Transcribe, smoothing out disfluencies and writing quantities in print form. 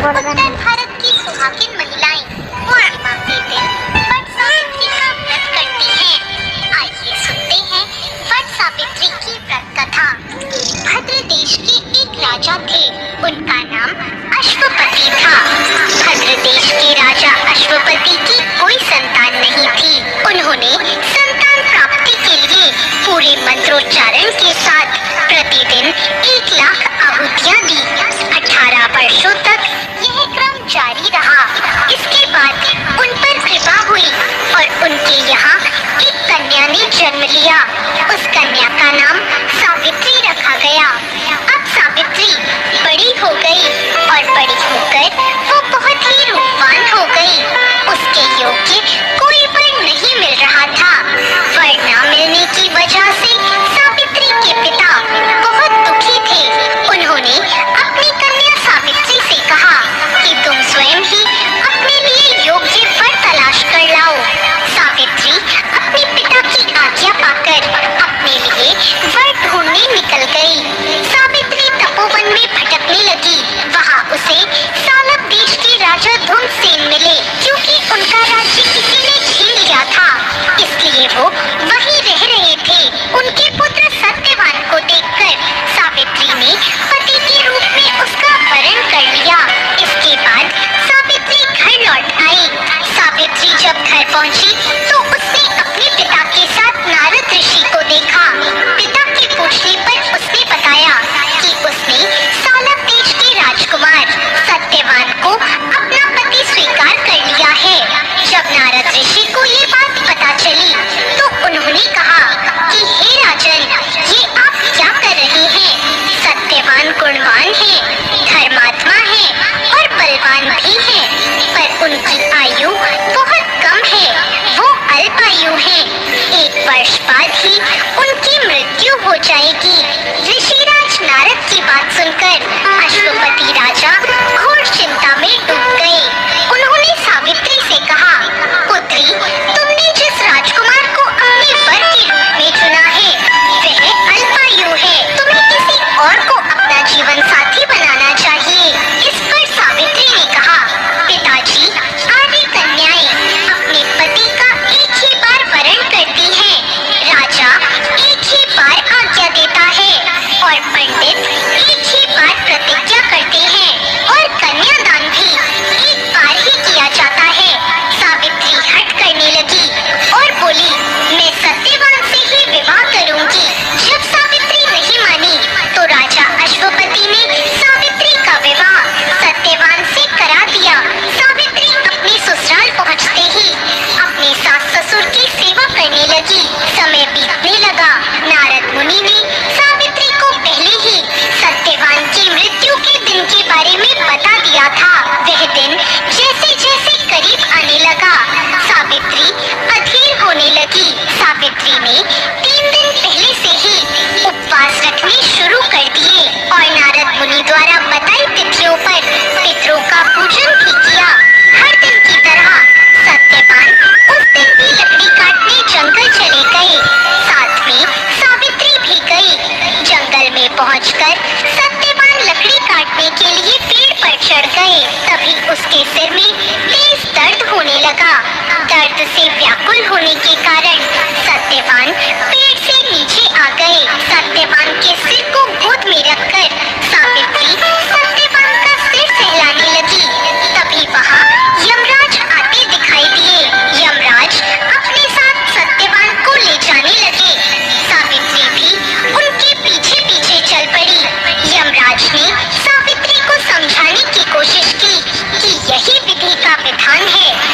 उत्तर भारत की सुहागिन महिलाएं पूर्णिमा के दिन वट सावित्री का व्रत करती हैं। आइए सुनते हैं वट सावित्री की व्रत कथा। भद्र देश के एक राजा थे, उनका नाम अश्वपति था। भद्र देश के राजा अश्वपति की कोई संतान नहीं थी। उन्होंने संतान प्राप्ति के लिए पूरे मंत्रोच्चारण के साथ प्रतिदिन 1,00,000 आहुतियां दी। 18 वर्षों तक यह क्रम जारी रहा। इसके बाद उन पर कृपा हुई और उनके यहाँ एक कन्या ने जन्म लिया। उस कन्या का नाम सावित्री रखा गया। अब सावित्री बड़ी हो गई और बड़ी होकर वो बहुत ही रूपवान हो गई। उसके योग्य कोई वर नहीं मिल रहा था। वर न मिलने की वजह से सावित्री के पिता बहुत दुखी थे। उन्होंने अपनी कन्या सावित्री से कहा कि तुम स्वयं ही अपने लिए योग्य वर तलाश कर लाओ। सावित्री अपने पिता की आज्ञा पाकर अपने लिए वर ढूंढने निकल गई। सावित्री तपोवन में भटकने लगी। वहाँ उसे सालब देश के राजा धुम्रसेन मिले। क्योंकि उनका राज्य किसी ने छीन लिया था, इसलिए वो वहीं रह रहे थे। उनके पुत्र सत्यवान को देखकर सावित्री ने पति के रूप में उसका वरण कर लिया। इसके बाद सावित्री घर लौट आई। सावित्री जब घर पहुंची तो उसने अपने पिता के साथ नारद ऋषि को देखा। पिता के पूछने पर उसने बताया कि उसने सालब देश के राजकुमार सत्यवान को अपना पति स्वीकार कर लिया है। जब नारद ऋषि को ये बात पता चली तो उन्होंने कहा कि हे राजन, ये आप क्या कर रहे हैं? सत्यवान गुणवान है, धर्मात्मा है और बलवान भी है, पर उनकी आयु बहुत कम है। वो अल्पायु है। 1 वर्ष बाद ही उनकी मृत्यु हो जाएगी। ऋषिराज नारद की बात सुनकर अश्वपति राजा घोर चिंता में डूब गए। उन्होंने सावित्री से कहा, पुत्री, तुमने जिस राजकुमार को अपने वर के रूप में चुना है वह अल्पायु है। तुम्हें किसी और को अपना जीवन साथी बनाना चाहिए। इस पर सावित्री ने कहा, पिताजी, आदि कन्याएं अपने पति का एक ही बार वरण करती हैं। राजा एक ही बार आज्ञा देता है और पंडित एक ही बार प्रतिज्ञा करते हैं और कन्यादान भी एक बार ही किया जाता है। सावित्री हट करने लगी और बोली, मैं सत्यवान से ही विवाह करूंगी। जब सावित्री नहीं मानी तो राजा अश्वपति ने सावित्री का विवाह सत्यवान से करा दिया। सावित्री अपने ससुराल पहुंचते ही अपने सास ससुर की सेवा करने लगी। समय बीतने लगा। नारद मुनि ने सावित्री को पहले ही सत्यवान की मृत्यु के दिन के बारे में बता दिया था। वह दिन जैसे जैसे करीब आने लगा, सावित्री अधीर होने लगी। सावित्री ने 3 दिन पहले से ही उपवास रखने शुरू कर दिए और नारद मुनि द्वारा बताई तिथियों पर पितरों का पूजन भी किया। हर दिन की तरह सत्यवान उस दिन भी लकड़ी काटने जंगल चले गए। साथ में सावित्री भी गई। जंगल में पहुंचकर सत्यवान लकड़ी काटने के लिए पेड़ पर चढ़ गए। तभी उसके सिर में तेज दर्द होने लगा। दर्द से व्याकुल होने के कारण सत्यवान पेड़ से नीचे आ गए। सत्यवान के सिर को गोद में रखकर सावित्री सत्यवान का सिर सहलाने लगी। तभी वहाँ यमराज आते दिखाई दिए। यमराज अपने साथ सत्यवान को ले जाने लगे। सावित्री भी उनके पीछे पीछे चल पड़ी। यमराज ने सावित्री को समझाने की कोशिश की कि यही विधि का विधान है।